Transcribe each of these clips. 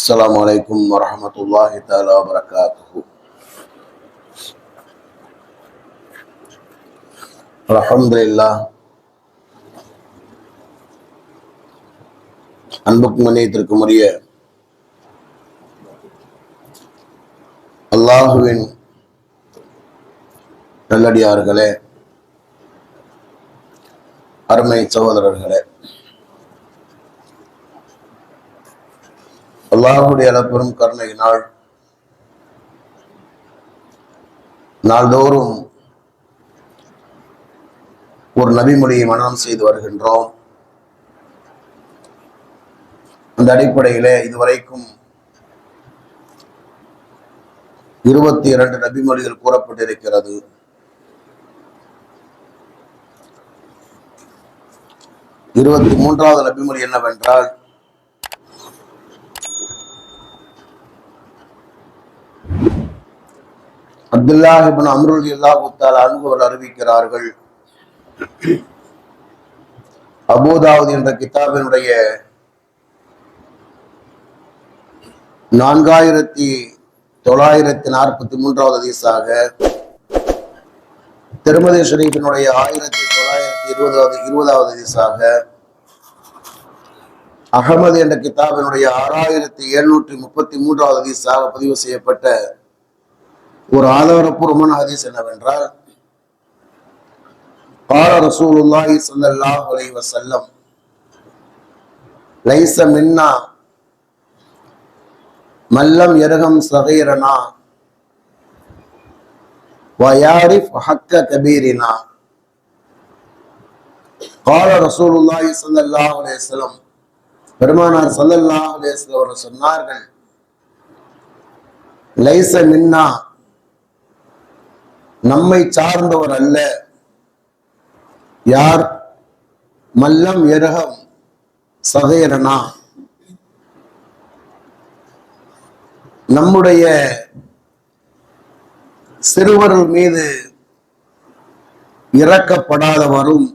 السلام عليكم ورحمة الله تعالى وبركاته. الحمد لله. அன்புக்கும் மன்னியத்திற்கும் உரிய அல்லாஹுவின் நல்லடியார்களே, அருமை சகோதரர்களே, அல்லாஹுடைய அளப்பெரும் கருணையினால் நாள்தோறும் ஒரு நபிமொழியை மனனம் செய்து வருகின்றோம். அந்த அடிப்படையிலே இதுவரைக்கும் 22 நபிமொழிகள் கூறப்பட்டிருக்கிறது. இருபத்தி 3வது நபிமொழி என்னவென்றால், அப்துல்லாஹ் இப்னு அம்ர் ரலியல்லாஹு தஆலா அன்ஹு அவர்கள் அறிவிக்கிறார்கள், அபூதாவுத் என்ற கிதாபினுடைய 4943வது ஹதீஸாக, திருமதி ஷரீஃபினுடைய 1920வது ஹதீஸாக, அஹமது என்ற கிதாபினுடைய 6733வது ஹதீஸாக பதிவு செய்யப்பட்ட ஒரு ஆதாரப்பூர்வமான ஹதீஸ் என்னவென்றால், قال رسول الله صلى الله عليه وسلم ليس منا من لم يرحم صغيرنا ويعرف حق كبيرنا. قال رسول الله صلى الله عليه وسلم, பெருமானார் ஸல்லல்லாஹு அலைஹி வஸல்லம் அவர்கள் சொன்னார்கள், லைஸ மின்னா, நம்மை சார்ந்தவர் அல்ல யார், மல்லம் யர்ஹம் ஸகீரனா, நம்முடைய சிறுவர்கள் மீது இரக்கப்படாதவரும்,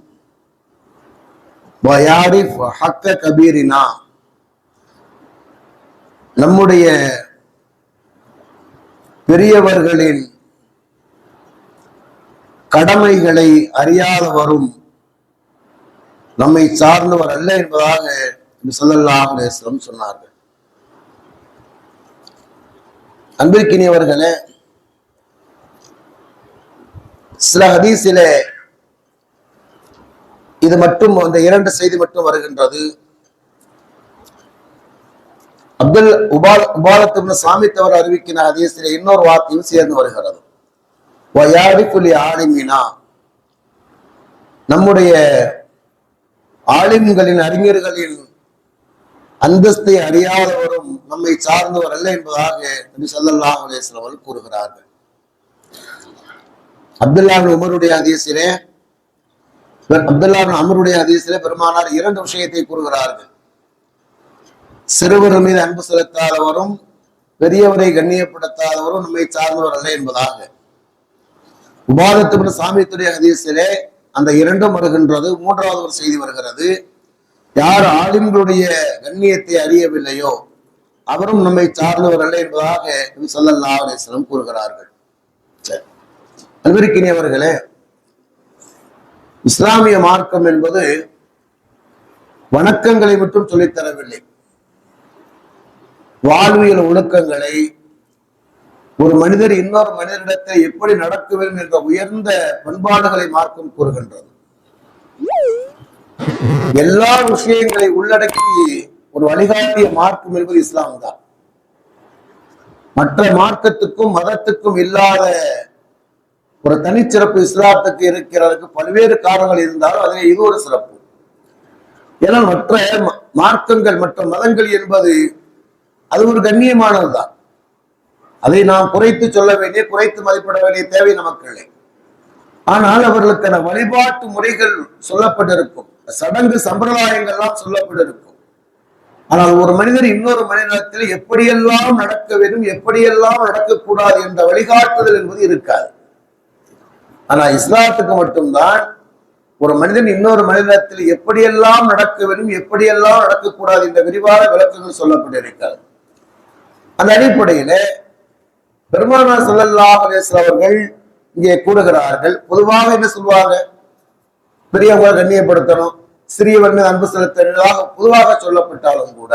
வயாரிஃப் ஹக்க கபீரினா, நம்முடைய பெரியவர்களின் கடமைகளை அறியாதவரும் நம்மை சார்ந்தவர் அல்ல என்பதாக ஸல்லல்லாஹு அலைஹி வஸல்லம் சொன்னார்கள். அன்பிற்கினியவர்களே, சில ஹதீஸிலே இது மட்டும், அந்த 2 செய்தி மட்டும் வருகின்றது. உபாலத் இப்னு சாமித் அவர் அறிவிக்கிற ஹதீஸிலே இன்னொரு வார்த்தையும் சேர்ந்து வருகிறது. ஆலிமினா, நம்முடைய ஆலிம்களின், அறிஞர்களின் அந்தஸ்தை அறியாதவரும் நம்மை சார்ந்தவர் அல்ல என்பதாக நபி ஸல்லல்லாஹு அலைஹி வஸல்லம் அவர்கள் கூறுகிறார்கள். அப்துல்லாஹ் இப்னு உமருடைய ஹதீஸிலே, அப்துல்லாஹ் இப்னு அம்ருடைய ஹதீஸிலே பெருமானார் 2 விஷயத்தை கூறுகிறார்கள். சிறுவர் மீது அன்பு செலுத்தாதவரும் பெரியவரை கண்ணியப்படுத்தாதவரும் நம்மை சார்ந்தவர் அல்ல என்பதாக. உபாதத் இப்னு சாமித்துடைய ஹதீஸிலே அந்த 2ம் வருகின்றது. 3வது ஒரு செய்தி வருகிறது, யார் ஆலிம்களுடைய கண்ணியத்தை அறியவில்லையோ அவரும் நம்மை சார்ந்தவர் அல்ல என்பதாக நபி ஸல்லல்லாஹு அலைஹி வஸல்லம் கூறுகிறார்கள். அன்பிற்கினியவர்களே, இஸ்லாமிய மார்க்கம் என்பது வணக்கங்களை மட்டும் சொல்லித்தரவில்லை, வாழ்வியல் ஒழுக்கங்களை, ஒரு மனிதர் இன்னொரு மனிதரிடத்தை எப்படி நடக்க வேண்டும் என்ற உயர்ந்த பண்பாடுகளை மார்க்கம் கூறுகின்றது. எல்லா விஷயங்களை உள்ளடக்கி ஒரு வழிகாட்டிய மார்க்கம் என்பது இஸ்லாம் தான். மற்ற மார்க்கத்துக்கும் மதத்துக்கும் இல்லாத ஒரு தனிச்சிறப்பு இஸ்லாத்துக்கு இருக்கிறதுக்கு பல்வேறு காரணங்கள் இருந்தாலும் அதில் இது ஒரு சிறப்பு. ஏன்னா மற்ற மார்க்கங்கள், மற்ற மதங்கள் என்பது அது ஒரு கண்ணியமானதுதான். அதை நாம் குறைத்து சொல்ல வேண்டிய, குறைத்து மதிப்பிட வேண்டிய தேவை நமக்கு இல்லை. ஆனால் அவர்களுக்கான வழிபாட்டு முறைகள் சொல்லப்பட்டிருக்கும், சடங்கு சம்பிரதாயங்கள்லாம் சொல்லப்பட்டிருக்கும். ஆனால் ஒரு மனிதர் இன்னொரு மனிதத்தில் எப்படியெல்லாம் நடக்க வேண்டும், எப்படியெல்லாம் நடக்கக்கூடாது என்ற வழிகாட்டுதல் என்பது இருக்காது. ஆனா இஸ்லாத்துக்கு மட்டும்தான் ஒரு மனிதன் இன்னொரு மனிதத்தில் எப்படியெல்லாம் நடக்க வேண்டும், எப்படியெல்லாம் நடக்கக்கூடாது என்ற விரிவான விளக்கங்கள் சொல்லப்பட்டிருக்கிறது. அந்த அடிப்படையில பெருமானார் ஸல்லல்லாஹு அலைஹி வஸல்லம் அவர்கள் இங்கே கூறுகிறார்கள். பொதுவாக என்ன சொல்லுவாங்க, பெரியவங்களை கண்ணியப்படுத்தணும், சிறியவர் மீது அன்பு செலுத்ததாக பொதுவாக சொல்லப்பட்டாலும் கூட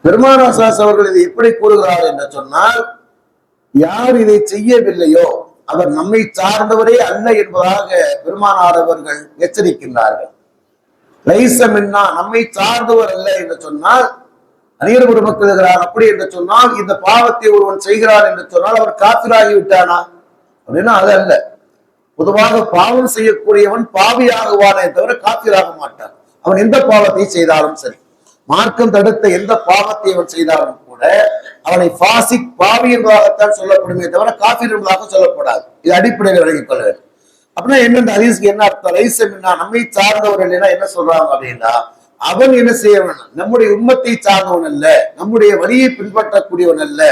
பெருமானார் ஸல்லல்லாஹு அலைஹி வஸல்லம் அவர்கள் இதை எப்படி கூறுகிறார் என்று சொன்னால், யார் இதை செய்யவில்லையோ அவர் நம்மை சார்ந்தவரே அல்ல என்பதாக பெருமானார் அவர்கள் எச்சரிக்கின்றார்கள். லைஸ மின்னா, நம்மை சார்ந்தவர் அல்ல என்று சொன்னால் அநேக மக்கள் இருக்கிறார். அப்படி என்று சொன்னால் இந்த பாவத்தை ஒருவன் செய்கிறார் என்று சொன்னால் அவர் காபிராகி விட்டானா அப்படின்னா அது அல்ல. பொதுவாக பாவம் செய்யக்கூடியவன் பாவியாகுவானே தவிர காபிராக மாட்டான். அவன் எந்த பாவத்தை செய்தாலும் சரி, மார்க்கம் தடுத்த எந்த பாவத்தை அவன் செய்தாலும் கூட அவனை பாசிக் பாவி என்பதாகத்தான் சொல்லப்படுமே தவிர காபிர் என்பதாக சொல்லப்படாது. இது அடிப்படையில் விளங்கிக் கொள்ள வேண்டும். அப்படின்னா என்ன ஹதீஸ்க்கு என்ன அர்த்தம்? லைசமின்னா, நம்மை சார்ந்தவர் இல்லைன்னா என்ன சொல்றாங்க அப்படின்னா, அவன் என்ன செய்ய வேணும், நம்முடைய உம்மத்தை சார்ந்தவன் அல்ல, நம்முடைய வழியை பின்பற்றக்கூடியவன் அல்ல,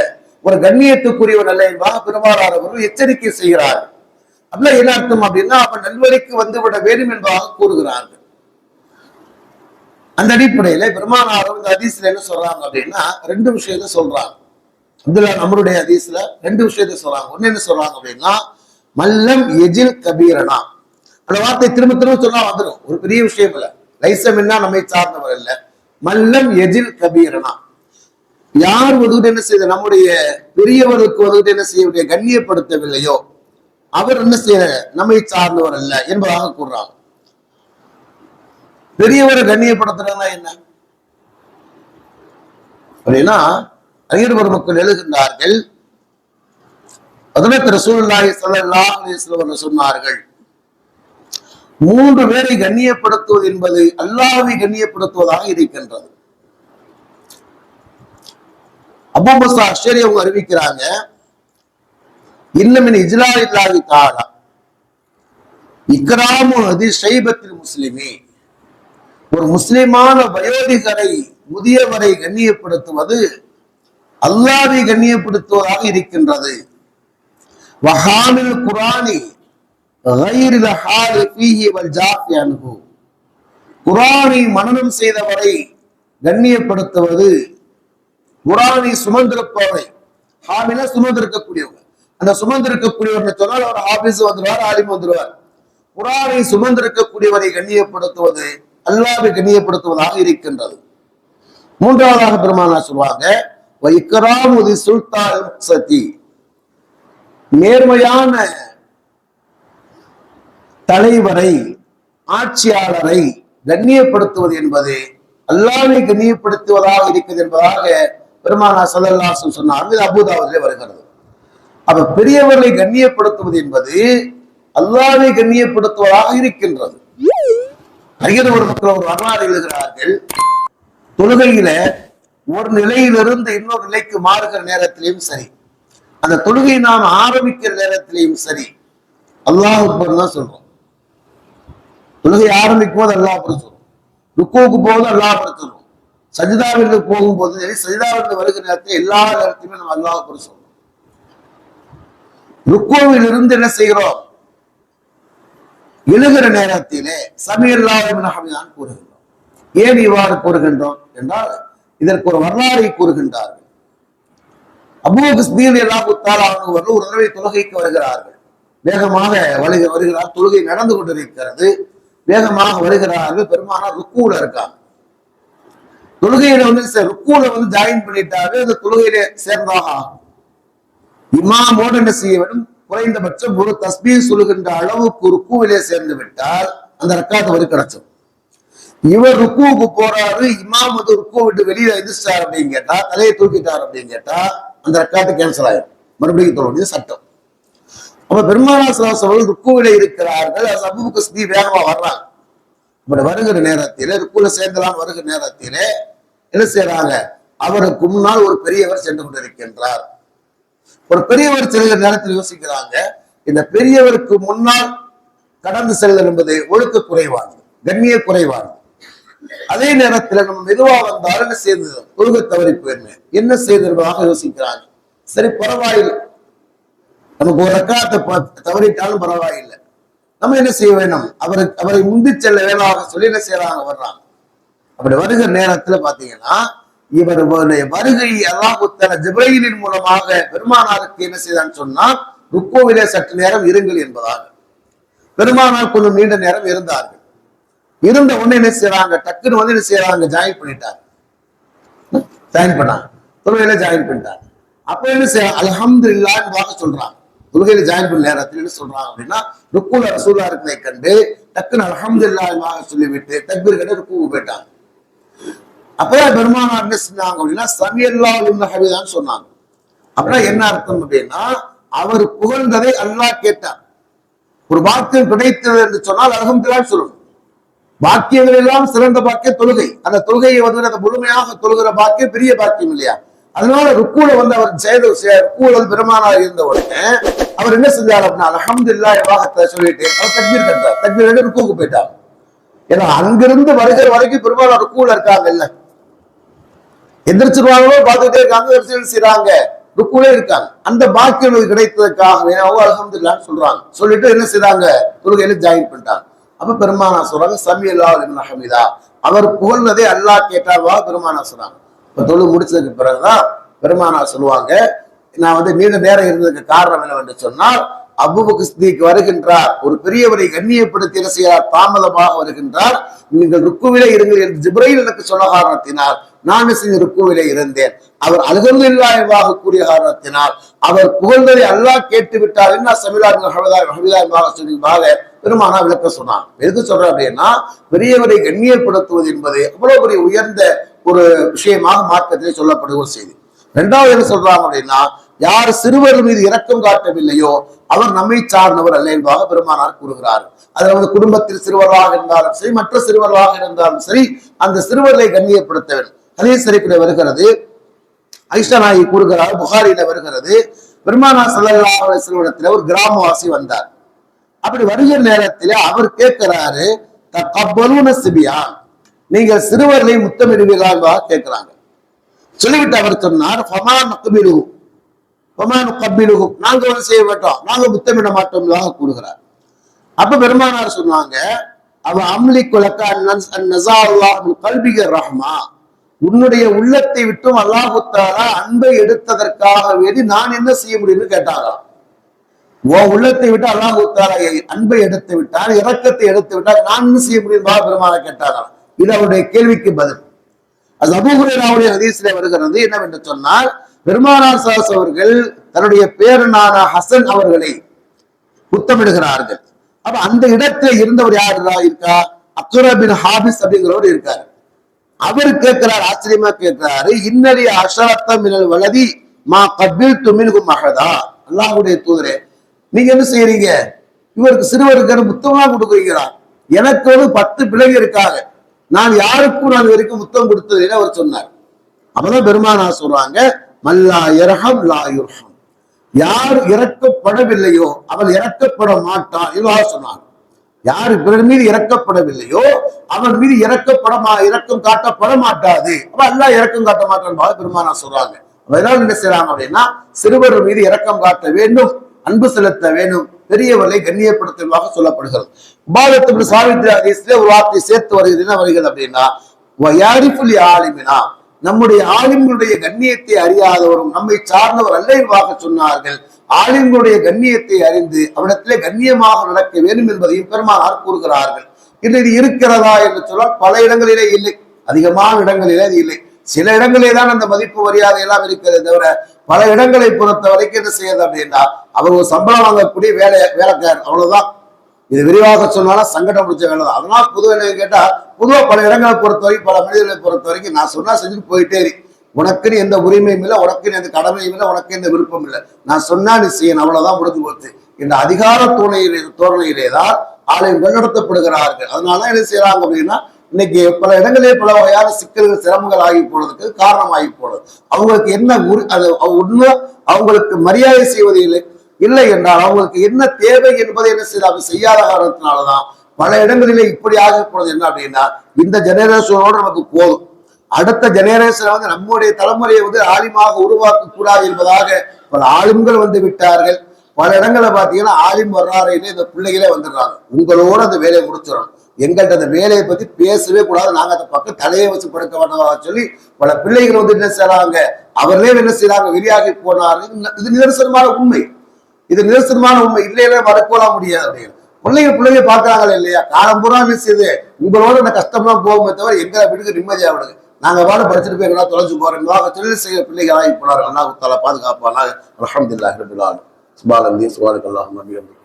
ஒரு கண்ணியத்துக்குரியவன் அல்ல என்பதாக பெருமானார் அவர்கள் எச்சரிக்கை செய்கிறார்கள். அப்படின்னா என்ன அர்த்தம் அப்படின்னா, அவன் நல்வழிக்கு வந்துவிட வேண்டும் என்பதாக கூறுகிறார்கள். அந்த அடிப்படையில பெருமானார் இந்த ஹதீஸ்ல என்ன சொல்றாங்க அப்படின்னா, ரெண்டு விஷயத்த சொல்றாங்க. இதுல நம்மளுடைய ஹதீஸ்ல ரெண்டு விஷயத்த சொல்றாங்க. ஒண்ணு என்ன சொல்றாங்க அப்படின்னா, மல்லம் எஜில் கபீரனா, அந்த வார்த்தை திரும்ப திரும்ப சொன்னா வந்துடும், ஒரு பெரிய விஷயம் இல்ல. லைசம் என்ன நம்மை சார்ந்தவர் இல்ல, மல்லம் எஜில் கபீரனா, யார் ஒதுக்கிட்டு என்ன செய்த நம்முடைய பெரியவருக்கு ஒதுக்கிட்டு என்ன செய்ய கண்ணியப்படுத்தவில்லையோ அவர் என்ன செய்ய நம்மை சார்ந்தவர் அல்ல என்பதாக கூறுறாங்க. பெரியவரை கண்ணியப்படுத்துறதுனா என்ன அப்படின்னா, அறிஞர் மக்கள் எழுதுகின்றார்கள், ஹஜ்ரத் ரசூலுல்லாஹி ஸல்லல்லாஹு அலைஹி வஸல்லம் சொன்னார்கள், மூன்று பேரை கண்ணியப்படுத்துவது என்பது அல்லாஹ்வை கண்ணியப்படுத்துவதாக இருக்கின்றது. அபூ மூஸா அஷ்அரி அவங்க அறிவிக்கிறாங்க, இன்னமின் இஜ்லாலில்லாஹி தஆலா இக்ராமு ஹதி ஷைபத்தில் முஸ்லிமி, ஒரு முஸ்லிமான வயோதிகரை முதியவரை கண்ணியப்படுத்துவது அல்லாஹ்வை கண்ணியப்படுத்துவதாக இருக்கின்றது. வஹாமில் குர்ஆனி கைரில் ஹாலி ஃபீஹி வல் ஜாஃபி அன்ஹு, குர்ஆனை மனனம் செய்தவரை கண்ணியப்படுத்துவது, குர்ஆனை சுமந்திருப்பவரை, ஹாமில சுமந்திருக்கக்கூடியவங்க, அந்த சுமந்திருக்கக்கூடியவர் சொன்னால் அவர் ஆபீஸ் வந்துருவார், ஆலிம் வந்துருவார். குர்ஆனை சுமந்திருக்கக்கூடியவரை கண்ணியப்படுத்துவது அல்லாஹ்வை கண்ணியப்படுத்துவதாக இருக்கின்றது. மூன்றாவதாக பெருமானார் சொல்வாங்க, வைக்ராமுதி சுல்தான் சதி, நேர்மையான தலைவரை ஆட்சியாளரை கண்ணியப்படுத்துவது என்பது அல்லாஹ்வை கண்ணியப்படுத்துவதாக இருக்கிறது என்பதாக பெருமானார் ஸல்லல்லாஹு அலைஹி வஸல்லம் சொன்னார். இது அபூதாவுதிலே வருகிறது. அப்ப பெரியவர்களை கண்ணியப்படுத்துவது என்பது அல்லாஹ்வை கண்ணியப்படுத்துவதாக இருக்கின்றது. அறிஞர் மக்கள் ஒரு வரலாறு எழுதுகிறார்கள், தொழுகையில ஒரு நிலையிலிருந்து இன்னொரு நிலைக்கு மாறுகிற நேரத்திலையும் சரி, அந்த தொழுகை நாம் ஆரம்பிக்கிற நேரத்திலையும் சரி, அல்லாஹ் அக்பர் தான் சொல்றோம். தொழுகை ஆரம்பிக்கும் போது அல்லாஹ் அக்பர் சொல்றோம், ருக்குவுக்கு போகும்போது அல்லாஹ் அக்பர் சொல்றோம், சஜிதாவிற்கு போகும்போது சரி, சஜிதாவிற்கு வருகிற நேரத்தில் எல்லா நேரத்தையுமே நம்ம அல்லாஹ் அக்பர் சொல்றோம். ருக்குவில் இருந்து என்ன செய்கிறோம், எழுகிற நேரத்திலே சமீஅல்லாஹு லிமன் ஹமிதான் கூறுகின்றோம். ஏன் இவ்வாறு கூறுகின்றோம் என்றால், இதற்கு ஒரு வரலாறை கூறுகின்றார்கள். அபூ சித்தீக் ரலியல்லாஹு தஆலா அன்ஹு ஒரு தடவை தொழுகைக்கு வருகிறார்கள், வேகமாக வருகிறார், தொழுகை நடந்து கொண்டிருக்கிறது, வேகமாக வருகிறார்கள். பெருமானார் ருக்குல இருக்காங்க, தொழுகையில ருக்குல ஜாயின் பண்ணிட்டாரு, அந்த தொழுகையில சேர்ந்தாக ஆகும். இமாமோடு என்ன செய்ய வேண்டும், குறைந்தபட்சம் ஒரு தஸ்பீஹ் சொல்லுகின்ற அளவுக்கு ருக்குவிலே சேர்ந்து விட்டால் அந்த ரக்காத் வரை கிடைச்சோம். இவர் ருக்குவுக்கு போறாரு, இமாம் ருக்கு விட்டு வெளியில எதிர்த்தார் அப்படின்னு கேட்டா, தலையை தூக்கிட்டார் அப்படின்னு கேட்டா அந்த ரக்காத்து கேன்சல் ஆயிடும், மறுபடியும் தொழுவது சட்டம். அப்ப பெருமானார் ஸல்லல்லாஹு அலைஹி வஸல்லம் ருக்குவிலே இருக்கிறார்கள், அபூ சித்தீக் வேகமா வர்றாங்க. அப்படி வருகிற நேரத்திலே, ருக்குல சேர்ந்தலாம் வருகிற நேரத்திலே என்ன செய்யறாங்க, அவருக்கு முன்னால் ஒரு பெரியவர் சென்று கொண்டிருக்கின்றார். ஒரு பெரியவர் செல்கிற நேரத்தில் யோசிக்கிறாங்க, இந்த பெரியவருக்கு முன்னால் கடந்து செல்தல் என்பது ஒழுக்க குறைவானது, கண்ணிய குறைவானது. அதே நேரத்தில் நம்ம மெதுவா வந்தாலும் என்ன செய்தது, தொழுகை தவறி போயிருந்தேன், என்ன செய்ததாக யோசிக்கிறாங்க. சரி பரவாயில்லை, நமக்கு ஒரு ரக்காத்தை தவறிட்டாலும் பரவாயில்லை, நம்ம என்ன செய்ய வேணும், அவரை முந்தி செல்ல வேணாக சொல்லி என்ன செய்யறாங்க, வர்றாங்க. அப்படி வருகிற நேரத்துல பாத்தீங்கன்னா இவருடைய வருகை அல்லாஹ் தஆலா ஜிப்ரீலின் மூலமாக பெருமானாருக்கு என்ன செய்தான்னு சொன்னால் ருக்குவிலே சற்று நேரம் இருங்கள் என்பதாக. பெருமானார் கொஞ்சம் நீண்ட நேரம் இருந்தார்கள். இருந்த உடனே என்ன செய்யறாங்க, டக்குன்னு வந்து என்ன செய்யறாங்க, ஜாயின் பண்ணிட்டாங்க. ஜாயின் பண்ணாங்க, தொழுகையில ஜாயின் பண்ணிட்டாங்க. அப்ப என்ன செய்ய அல்ஹம்துலில்லாஹ் சொல்றாங்க. தொழுகையில ஜாயின் பண்ண நேரத்தில் என்ன சொல்றாங்க அப்படின்னா, ருக்குல ரசூலுல்லாஹ் இருக்கிறதை கண்டு டக்குன்னு அல்ஹம்துலில்லாஹ் சொல்லிவிட்டு தக்பீர் கட்டி ருக்குவுக்கு போயிட்டாங்க. அப்பதான் பெருமானார் என்ன செஞ்சாங்க அப்படின்னா சமியல்லாஹு லிமன் ஹமிதான்னு சொன்னாங்க. அப்படின்னா என்ன அர்த்தம் அப்படின்னா, அவர் புகழ்ந்ததை அல்லாஹ் கேட்டார். ஒரு பாக்கியம் கிடைத்தது என்று சொன்னால் அல்ஹம்துலில்லாஹ் சொல்லணும். பாக்கியங்கள் எல்லாம் சிறந்த பாக்கியம் தொழுகை. அந்த தொழுகையை வந்து அந்த முழுமையாக தொழுகிற பாக்கியம் பெரிய பாக்கியம் இல்லையா? அதனால ருக்கூல வந்து அவர் ருக்கூல பெருமானார் இருந்த உடனே அவர் என்ன செஞ்சார் அப்படின்னா அல்ஹம்துலில்லாஹ் சொல்லிட்டு அவர் தக்பீர் கட்டார். தக்பீர் கட்டி ருக்கூக்கு போயிட்டார். ஏன்னா அங்கிருந்து வருகிற வரைக்கும் பெருமானார் ருக்கூல இருக்காங்க, இல்ல எந்திரிச்சிருவாங்களோ பார்த்துட்டே இருக்காங்க, செய்யறாங்க, ருக்கூலே இருக்காங்க. அந்த பாக்கியம் கிடைத்ததுக்காகவே அல்ஹம்துலில்லாஹ் சொல்றாங்க. சொல்லிட்டு என்ன செய்றாங்க, தொழுகையில ஜாயின் பண்ணிட்டாங்க. அப்ப பெருமானா சொல்றாங்க சமியல்லாஹு லிமன் ஹமிதா, அவர் புகழ்ந்ததை அல்லாஹ் கேட்டார்வா பெருமானா சொல்றாங்க. இப்ப தொழுகை முடிச்சதுக்கு பிறகுதான் பெருமானா சொல்லுவாங்க, நான் வந்து நீண்ட நேரம் இருந்ததுக்கு காரணம் என்னவென்று சொன்னால் அபூபக்கர் சித்திக் வருகின்றார், ஒரு பெரியவரை கண்ணியப்படுத்தி என்ன செய்யார், தாமதமாக வருகின்றார், நீங்கள் ருக்குவிலே இருங்கள் என்று ஜிப்ரீல் எனக்கு சொன்ன காரணத்தினால் நான் செஞ்ச ருக்குவிலே இருந்தேன். அவர் அல்ஹம்துலில்லாஹ் கூறிய காரணத்தினால் அவர் புகழ்ந்ததை அல்லாஹ் கேட்டு விட்டார். என்ன சமிலாக பெருமானா விளக்க சொன்னான். எதுக்கு சொல்றேன் அப்படின்னா, பெரியவரை கண்ணியப்படுத்துவது என்பது அவ்வளவு பெரிய உயர்ந்த ஒரு விஷயமாக மார்க்கத்திலே சொல்லப்படுகிற ஒரு செய்தி. இரண்டாவது என்ன சொல்றாங்க அப்படின்னா, யார் சிறுவர் மீது இரக்கம் காட்டவில்லையோ அவர் நம்மை சார்ந்தவர் அல்ல என்பதாக பெருமானார் கூறுகிறார். அதுல வந்து குடும்பத்தில் சிறுவர்களாக இருந்தாலும் சரி, மற்ற சிறுவர்களாக இருந்தாலும் சரி, அந்த சிறுவர்களை கண்ணியப்படுத்த வேண்டும். ஹதீஸ் ஷரீஃபிலே வருகிறது, ஆயிஷா நாயகி கூறுகிறார், புகாரில வருகிறது, பெருமானார் ஸல்லல்லாஹு அலைஹி வஸல்லம் ஒரு கிராமவாசி வந்தார். அப்படி வருகிற நேரத்தில் அவர் கேட்கிறாரு, தகப்பலூன சிபியான், நீங்கள் சிறுவர்களை முத்தமிடுவீர்களா கேட்கிறாங்க. சொல்லிவிட்டு அவர் சொன்னார், நாங்க வந்து செய்ய மாட்டோம், நாங்க முத்தமிட மாட்டோம் கூறுகிறார். அப்ப பெருமானார் சொன்னாங்க, அவ அம்லி குலக்க கல்பிக ரஹ்மா, உன்னுடைய உள்ளத்தை விட்டும் அல்லாஹு தஆலா அன்பை எடுத்ததற்காக வேண்டி நான் என்ன செய்ய முடியும்னு கேட்டாராம். உன் உள்ளத்தை விட்டு அல்லாஹு தஆலா அன்பை எடுத்து விட்டார், இரக்கத்தை எடுத்து விட்டார், நான் என்ன செய்ய முடியும் பெருமானார் கேட்டாராம். இது அவருடைய கேள்விக்கு பதில். அது அபூ ஹுரைராவுடைய ஹதீஸிலே வருகிறது. என்னவென்று சொன்னால், பெருமானார் ஸல்லல்லாஹு அலைஹி அவர்கள் தன்னுடைய பேரனான ஹசன் அவர்களை முத்தமிடுகிறார்கள். அப்ப அந்த இடத்துல இருந்தவர் யாருடா இருக்கா, அக்ரா பின் ஹாபிஸ் அப்படிங்கிறவர் இருக்காரு. அவர் கேட்கிறார், ஆச்சரியமா கேட்கிறாரு, இன்னலி அஷரத்த மினல் வலதி மா கபில்து மின்ஹு மஹதா, அல்லாஹ்வுடைய தூதரே நீங்க என்ன செய்யறீங்க, இவருக்கு சிறுவருக்கு முத்தமா கொடுக்குறீங்களா? எனக்கு வந்து 10 பிள்ளைங்க இருக்காங்க, நான் யாருக்கும் நான் வரைக்கும் முத்தம் கொடுத்ததுன்னு அவர் சொன்னார். அப்பதான் பெருமானார் சொல்றாங்க, மல்லா யர்ஹம் லா யுர்ஹம், யார் இறக்கப்படவில்லையோ அவன் இறக்கப்பட மாட்டான் இவ்வாறு சொன்னார். யாரு பிறர் மீது இறக்கப்படவில்லையோ அவன் மீது இரக்கம் காட்டப்பட மாட்டாது. அப்ப அல்லாஹ் இரக்கம் காட்ட மாட்டான் பெருமானார் சொல்றாங்க. அதனால என்ன செய்யறாங்க அப்படின்னா, சிறுவர் மீது இரக்கம் காட்ட வேண்டும், அன்பு செலுத்த வேண்டும், பெரியவர்களை கண்ணியப்படுத்துவதாக சொல்லப்படுகிறது. உபாதத்து சாவித்ரி ஹதீஸ்ல ஒரு வார்த்தை சேர்த்து வருகிறது. என்ன வருகிறது அப்படின்னா, ஆலிமினா, நம்முடைய ஆலிம்களுடைய கண்ணியத்தை அறியாதவரும் நம்மை சார்ந்தவர் அல்ல என்பதாக சொன்னார்கள். ஆலிம்களுடைய கண்ணியத்தை அறிந்து அவரிடத்திலே கண்ணியமாக நடக்க வேண்டும் என்பதையும் பெருமானார் கூறுகிறார்கள். இது இருக்கிறதா என்று சொன்னால் பல இடங்களிலே இல்லை, அதிகமான இடங்களிலே அது இல்லை. சில இடங்களே தான் அந்த மதிப்பு மரியாதை எல்லாம் இருக்கிறது தவிர பல இடங்களை பொறுத்த வரைக்கும் என்ன செய்யுது அப்படின்னா, அவர் ஒரு சம்பளம் வாங்கக்கூடிய வேலைக்காரர், அவ்வளவுதான். இது விரிவாக சொன்னாலும் சங்கடம் பிடிச்ச வேலை தான். அதனால பொதுவாக கேட்டா, பொதுவா பல இடங்களை பொறுத்த வரைக்கும், பல மனிதர்களை பொறுத்த வரைக்கும் நான் சொன்னா செஞ்சுட்டு போயிட்டே இரு, உனக்குன்னு எந்த உரிமையும் இல்லை, உனக்குன்னு எந்த கடமையும் இல்லை, உனக்கு எந்த விருப்பம் இல்லை, நான் சொன்னா நீ செய்யணும், அவ்வளவுதான் முடிஞ்சு போச்சு. இந்த அதிகார தோரணையிலே தான் ஆலயங்கள் நடத்தப்படுகிறார்கள். அதனால என்ன செய்யறாங்க அப்படின்னா, இன்னைக்கு பல இடங்களே பல வகையான சிக்கல்கள் சிரமங்கள் ஆகி போனதுக்கு காரணமாகி போனது. அவங்களுக்கு என்ன உண்மை, அவங்களுக்கு மரியாதை செய்வது இல்லை என்றால் அவங்களுக்கு என்ன தேவை என்பதை என்ன செய்யறாங்க செய்யாத காரணத்தினாலதான் பல இடங்களிலே இப்படி ஆகி போனது. என்ன அப்படின்னா, இந்த ஜெனரேஷனோட நமக்கு போதும், அடுத்த ஜெனரேஷன் வந்து நம்முடைய தலைமுறையை வந்து ஆலிமாக உருவாக்க கூடாது என்பதாக பல ஆலிம்கள் வந்து விட்டார்கள். பல இடங்களை பார்த்தீங்கன்னா ஆலிம் வர்றாரையிலே இந்த பிள்ளைகளே வந்துடுறாங்க, உங்களோட அந்த வேலையை முடிச்சிடணும், எங்கள்கிட்ட அந்த வேலையை பத்தி பேசவே கூடாது, நாங்க அந்த பக்கம் தலையை வச்சு படுக்க வேண்டாம் சொல்லி பல பிள்ளைகள் வந்து என்ன செய்யறாங்க, அவர்களே என்ன செய்யறாங்க, வெளியாகி போனாரு. இது நிதர்சனமான உண்மை, இது நிதர்சனமான உண்மை, இல்லையே மறுக்கலாம் முடியாது அப்படின்னு பிள்ளைங்க பாக்குறாங்களே இல்லையா. காலம் பூரா என்ன செய்யுது, உங்களோட இந்த கஷ்டம்லாம் போகுமே தவிர எங்களை வீட்டுக்கு நிம்மதியா விடுங்க, நாங்க வாழ படிச்சுட்டு போய் எங்கன்னா தொலைஞ்சு போறோம் தொழில் செய்ய பிள்ளைகளாகி போனாரு. அல்லாஹ் தஆலா பாதுகாப்பானாக. அல்ஹம்துலில்லாஹி ரப்பில் ஆலமீன். சுப்ஹானல்லாஹி சுப்ஹானல்லாஹு வபிஹம்திஹி.